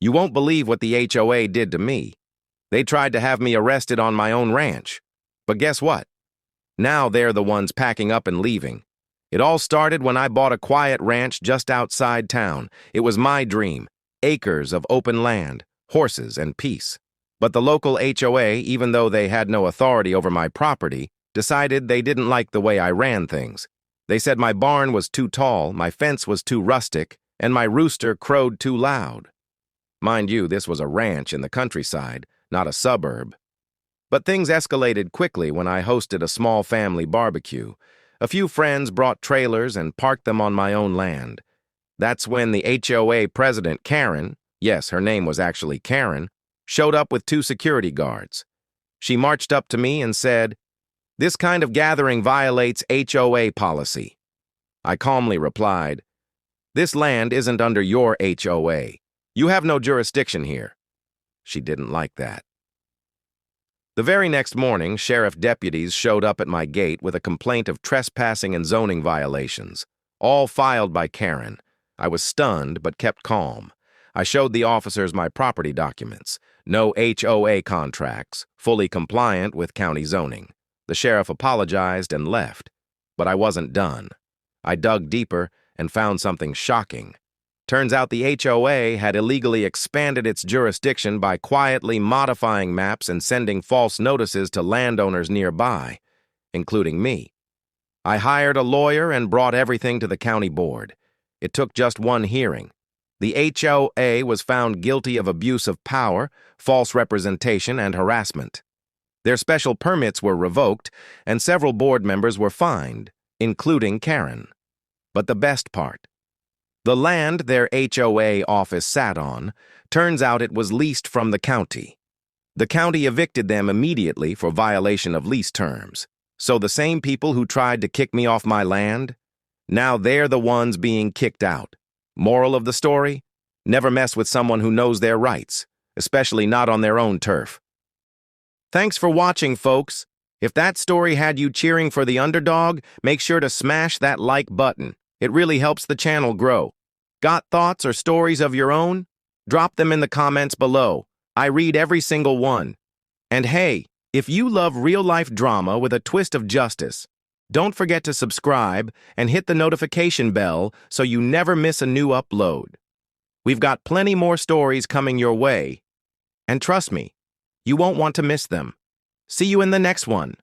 You won't believe what the HOA did to me. They tried to have me arrested on my own ranch. But guess what? Now they're the ones packing up and leaving. It all started when I bought a quiet ranch just outside town. It was my dream. Acres of open land, horses, and peace. But the local HOA, even though they had no authority over my property, decided they didn't like the way I ran things. They said my barn was too tall, my fence was too rustic, and my rooster crowed too loud. Mind you, this was a ranch in the countryside, not a suburb. But things escalated quickly when I hosted a small family barbecue. A few friends brought trailers and parked them on my own land. That's when the HOA president, Karen, yes, her name was actually Karen, showed up with 2 security guards. She marched up to me and said, "This kind of gathering violates HOA policy." I calmly replied, "This land isn't under your HOA. You have no jurisdiction here." She didn't like that. The very next morning, sheriff deputies showed up at my gate with a complaint of trespassing and zoning violations, all filed by Karen. I was stunned but kept calm. I showed the officers my property documents, no HOA contracts, fully compliant with county zoning. The sheriff apologized and left, but I wasn't done. I dug deeper and found something shocking. Turns out the HOA had illegally expanded its jurisdiction by quietly modifying maps and sending false notices to landowners nearby, including me. I hired a lawyer and brought everything to the county board. It took just one hearing. The HOA was found guilty of abuse of power, false representation, and harassment. Their special permits were revoked, and several board members were fined, including Karen. But the best part: the land their HOA office sat on, turns out it was leased from the county. The county evicted them immediately for violation of lease terms. So the same people who tried to kick me off my land, now they're the ones being kicked out. Moral of the story? Never mess with someone who knows their rights, especially not on their own turf. Thanks for watching, folks. If that story had you cheering for the underdog, make sure to smash that like button. It really helps the channel grow. Got thoughts or stories of your own? Drop them in the comments below. I read every single one. And hey, if you love real-life drama with a twist of justice, don't forget to subscribe and hit the notification bell so you never miss a new upload. We've got plenty more stories coming your way. And trust me, you won't want to miss them. See you in the next one.